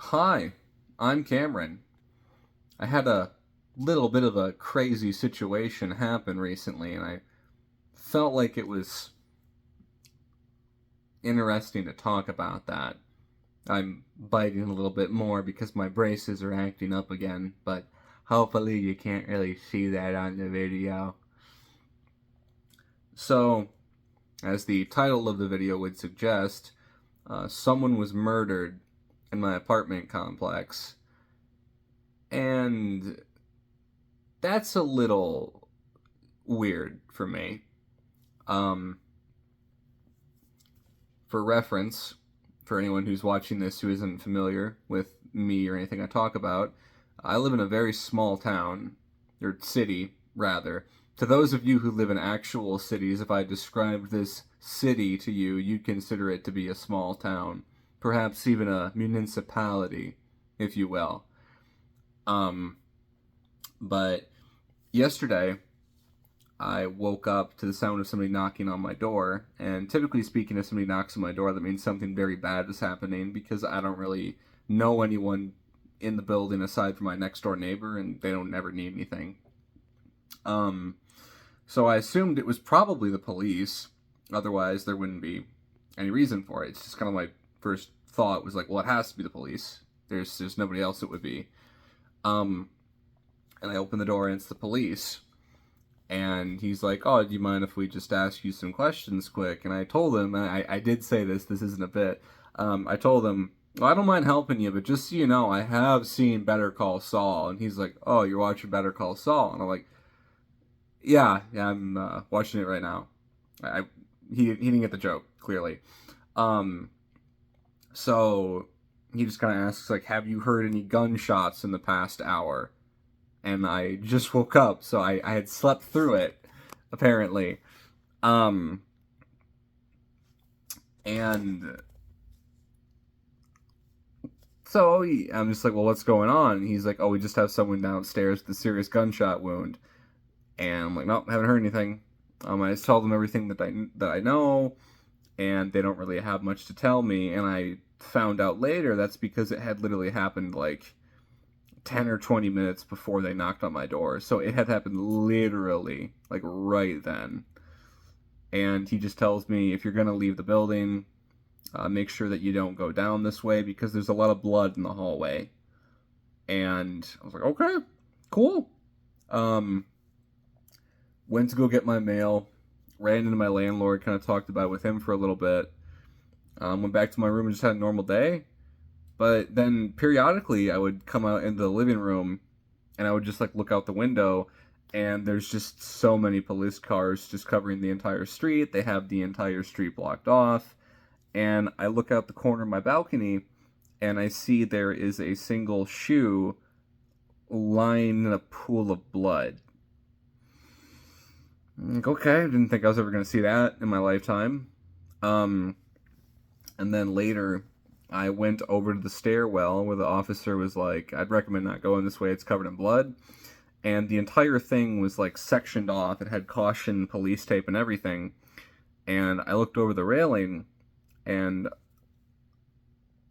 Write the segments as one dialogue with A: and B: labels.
A: Hi, I'm Cameron. I had a little bit of a crazy situation happen recently, and I felt like it was interesting to talk about that. I'm biting a little bit more because my braces are acting up again, but hopefully you can't really see that on the video. So, as the title of the video would suggest, someone was murdered in my apartment complex, and that's a little weird for me. Um, for reference, for anyone who's watching this who isn't familiar with me or anything I talk about, I live in a very small town, or city, rather. To those of you who live in actual cities, if I described this city to you, you'd consider it to be a small town. Perhaps even a municipality, if you will. Um, but yesterday, I woke up to the sound of somebody knocking on my door. And typically speaking, if somebody knocks on my door, that means something very bad is happening because I don't really know anyone in the building aside from my next door neighbor, and they don't ever need anything. Um, so I assumed it was probably the police. Otherwise, there wouldn't be any reason for it. It's just kind of my first thought was like, well, it has to be the police. There's nobody else it would be. Um, and I open the door and it's the police. And he's like, oh, do you mind if we just ask you some questions quick? And I told him, and I did say this isn't a bit. I told him, well, I don't mind helping you, but just so you know, I have seen Better Call Saul. And he's like, oh, you're watching Better Call Saul? And I'm like, yeah, I'm watching it right now. I he didn't get the joke, clearly. Um, so he just kind of asks, like, have you heard any gunshots in the past hour? And I just woke up, so I had slept through it, apparently. Um, and so I'm just like, well, what's going on? And he's like, oh, we just have someone downstairs with a serious gunshot wound. And I'm like, nope, haven't heard anything. I just tell them everything that I know, and they don't really have much to tell me. And I found out later that's because it had literally happened like 10 or 20 minutes before they knocked on my door. So it had happened literally like right then. And he just tells me, if you're going to leave the building, make sure that you don't go down this way because there's a lot of blood in the hallway. And I was like, okay, cool. Um, went to go get my mail, ran into my landlord, kind of talked about it with him for a little bit. Went back to my room and just had a normal day. But then periodically, I would come out into the living room and I would just like look out the window, and there's just so many police cars just covering the entire street. They have the entire street blocked off. And I look out the corner of my balcony and I see there is a single shoe lying in a pool of blood. I'm like, okay, I didn't think I was ever going to see that in my lifetime. Um, and then later, I went over to the stairwell where the officer was like, I'd recommend not going this way, it's covered in blood. And the entire thing was like sectioned off. It had caution, police tape, and everything. And I looked over the railing, and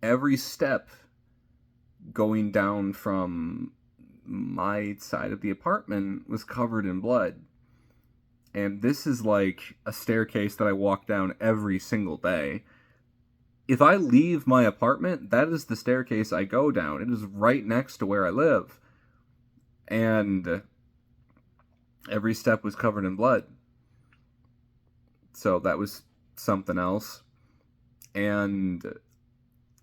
A: every step going down from my side of the apartment was covered in blood. And this is like a staircase that I walk down every single day. If I leave my apartment, that is the staircase I go down. It is right next to where I live. And every step was covered in blood. So that was something else. And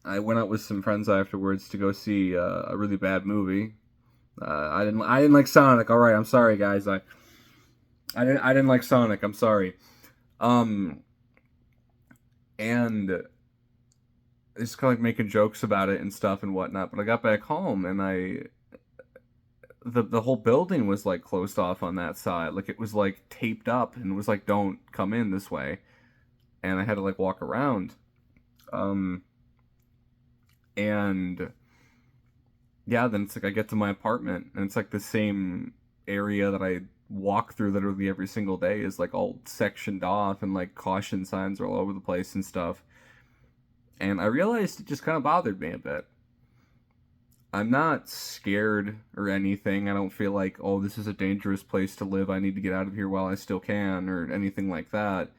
A: I went out with some friends afterwards to go see a really bad movie. I didn't like Sonic. All right, I'm sorry, guys. I didn't like Sonic. I'm sorry. Um, and just kind of like making jokes about it and stuff and whatnot. But I got back home and the whole building was like closed off on that side. Like it was like taped up and was like, don't come in this way. And I had to like walk around. Um, and yeah, then it's like I get to my apartment and it's like the same area that I walk through literally every single day is like all sectioned off and like caution signs are all over the place and stuff. And I realized it just kind of bothered me a bit. I'm not scared or anything. I don't feel like, oh, this is a dangerous place to live. I need to get out of here while I still can, or anything like that.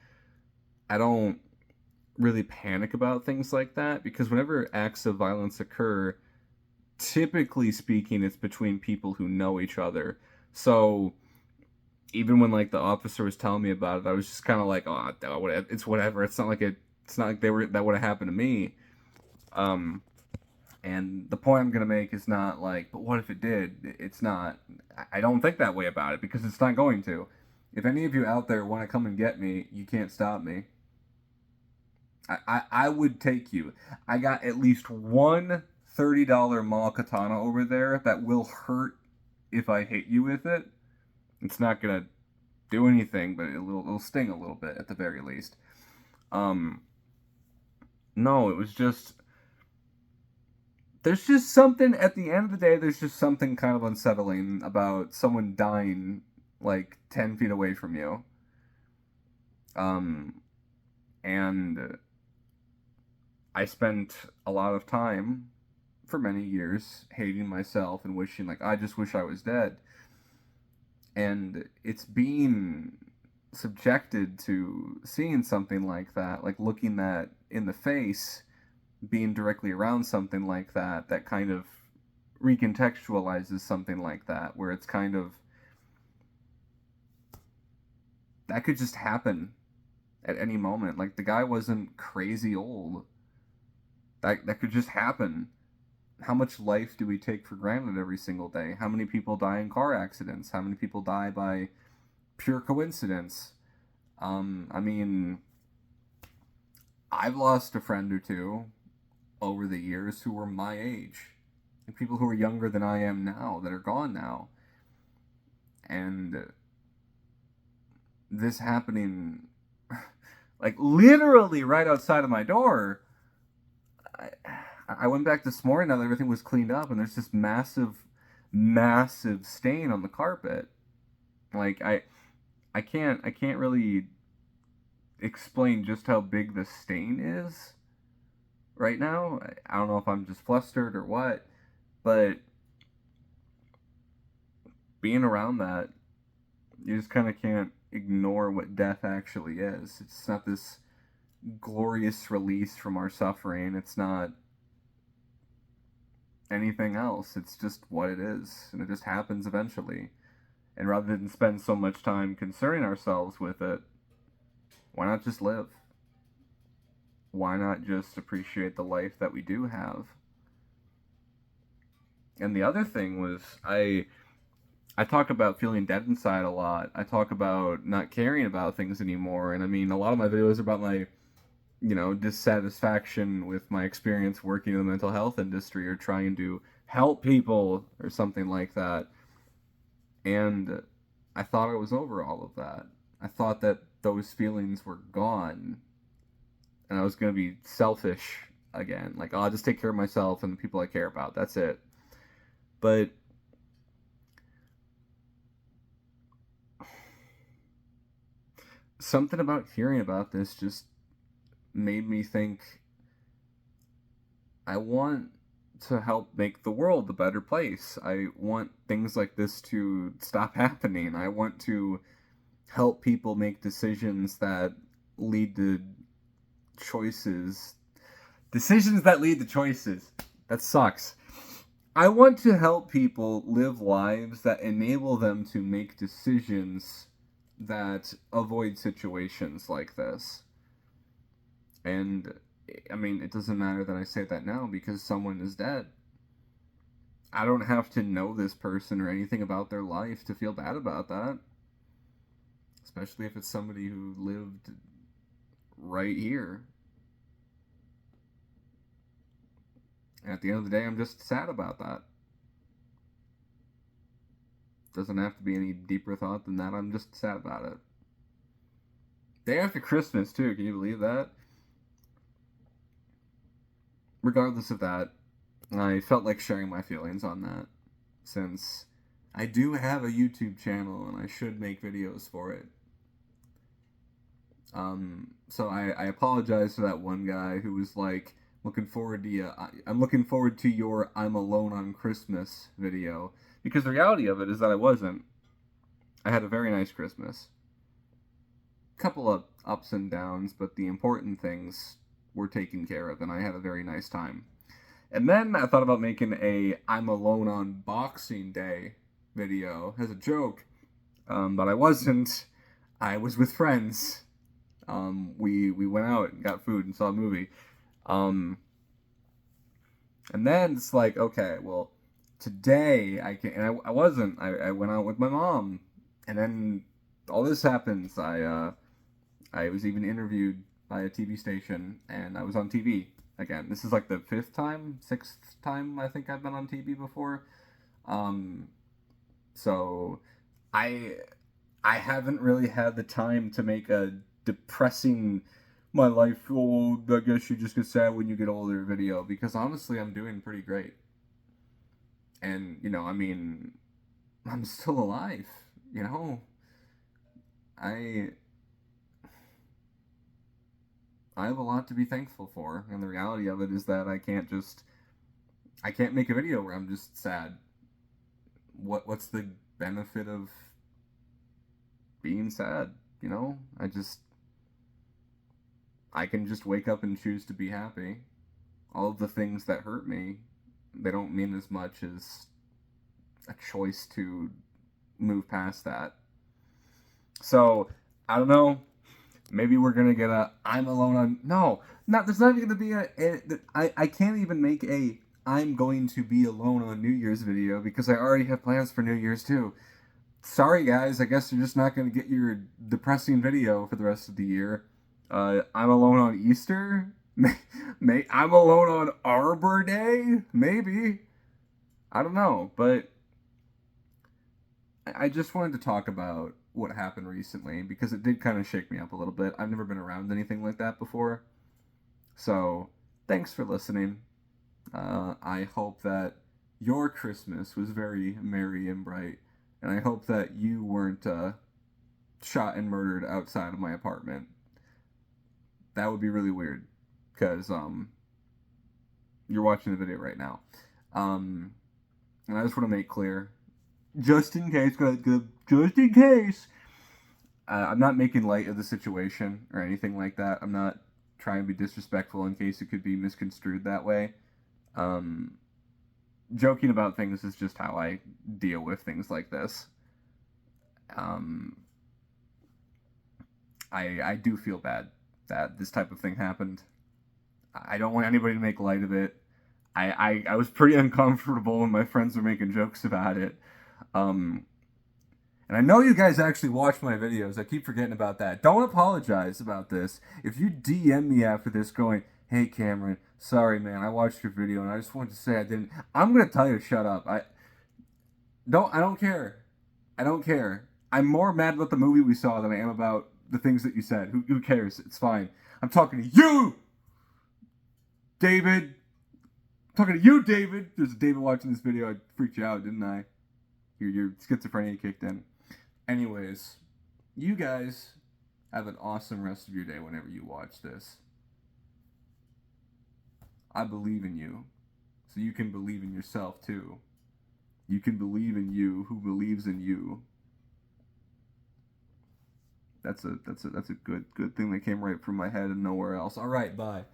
A: I don't really panic about things like that because whenever acts of violence occur, typically speaking, it's between people who know each other. So even when like the officer was telling me about it, I was just kind of like, oh, it's whatever. It's not like that would have happened to me. Um, and the point I'm gonna make is not like, but what if it did? It's not. I don't think that way about it because it's not going to. If any of you out there want to come and get me, you can't stop me. I would take you. I got at least one $30 mall katana over there that will hurt if I hit you with it. It's not gonna do anything, but it'll sting a little bit at the very least. Um, no, it was just there's just something at the end of the day. There's just something kind of unsettling about someone dying like 10 feet away from you. Um, and I spent a lot of time for many years hating myself and wishing like I just wish I was dead. And it's being subjected to seeing something like that, like looking that in the face, being directly around something like that, that kind of recontextualizes something like that, where it's kind of that could just happen at any moment. Like the guy wasn't crazy old. That could just happen. How much life do we take for granted every single day? How many people die in car accidents? How many people die by pure coincidence? I mean, I've lost a friend or two over the years who were my age. And people who are younger than I am now that are gone now. And this happening, like literally right outside of my door. I went back this morning now that everything was cleaned up, and there's this massive stain on the carpet. Like I can't really explain just how big the stain is right now. I don't know if I'm just flustered or what, but being around that, you just kind of can't ignore what death actually is. It's not this glorious release from our suffering. It's not anything else. It's just what it is, and it just happens eventually. And rather than spend so much time concerning ourselves with it, why not just live? Why not just appreciate the life that we do have? And the other thing was I talk about feeling dead inside a lot. I talk about not caring about things anymore. And I mean, a lot of my videos are about my, dissatisfaction with my experience working in the mental health industry or trying to help people or something like that. And I thought I was over all of that. I thought that those feelings were gone. And I was going to be selfish again. Like, oh, I'll just take care of myself and the people I care about. That's it. But something about hearing about this just made me think I want to help make the world a better place. I want things like this to stop happening. I want to help people make decisions that lead to choices. Decisions that lead to choices. That sucks. I want to help people live lives that enable them to make decisions that avoid situations like this. And, I mean, it doesn't matter that I say that now because someone is dead. I don't have to know this person or anything about their life to feel bad about that. Especially if it's somebody who lived right here. And at the end of the day, I'm just sad about that. Doesn't have to be any deeper thought than that. I'm just sad about it. Day after Christmas, too. Can you believe that? Regardless of that, I felt like sharing my feelings on that, since I do have a YouTube channel and I should make videos for it. So I apologize to that one guy who was like, Looking forward to I'm looking forward to your "I'm Alone on Christmas" video, because the reality of it is that I wasn't. I had a very nice Christmas. Couple of ups and downs, but the important things were taken care of, and I had a very nice time. And then I thought about making a "I'm Alone on Boxing Day" video as a joke, but I wasn't. I was with friends. We went out and got food and saw a movie. And then it's like, okay, well, today I can. And I wasn't. I went out with my mom, and then all this happens. I was even interviewed by a TV station, and I was on TV again. This is like the sixth time I think I've been on TV before. So I I haven't really had the time to make a depressing my life. Oh, I guess you just get sad when you get older video, because honestly, I'm doing pretty great. And I mean, I'm still alive. You know, I I have a lot to be thankful for, and the reality of it is that I can't make a video where I'm just sad. What's the benefit of being sad? I can just wake up and choose to be happy. All of the things that hurt me, they don't mean as much as a choice to move past that. So, I don't know. Maybe we're gonna get a "I'm alone on" no, not there's not even gonna be I can't even make a "I'm going to be alone on New Year's" video, because I already have plans for New Year's too. Sorry guys, I guess you're just not gonna get your depressing video for the rest of the year. I'm alone on Easter. I'm alone on Arbor Day. Maybe, I don't know, but I just wanted to talk about what happened recently, because it did kind of shake me up a little bit. I've never been around anything like that before. So, thanks for listening. I hope that your Christmas was very merry and bright, and I hope that you weren't shot and murdered outside of my apartment. That would be really weird, because you're watching the video right now. And I just want to make clear, just in case, I'm not making light of the situation or anything like that. I'm not trying to be disrespectful in case it could be misconstrued that way. Joking about things is just how I deal with things like this. I do feel bad that this type of thing happened. I don't want anybody to make light of it. I was pretty uncomfortable when my friends were making jokes about it. And I know you guys actually watch my videos. I keep forgetting about that. Don't apologize about this. If you DM me after this going, "Hey Cameron, sorry man, I watched your video and I just wanted to say I didn't," I'm gonna tell you to shut up. I don't care. I don't care. I'm more mad about the movie we saw than I am about the things that you said. Who cares? It's fine. I'm talking to you, David. I'm talking to you, David. There's a David watching this video. I freaked you out, didn't I? Your schizophrenia kicked in. Anyways, you guys have an awesome rest of your day whenever you watch this. I believe in you, so you can believe in yourself too. You can believe in you who believes in you. That's a good thing that came right from my head and nowhere else. All right, bye.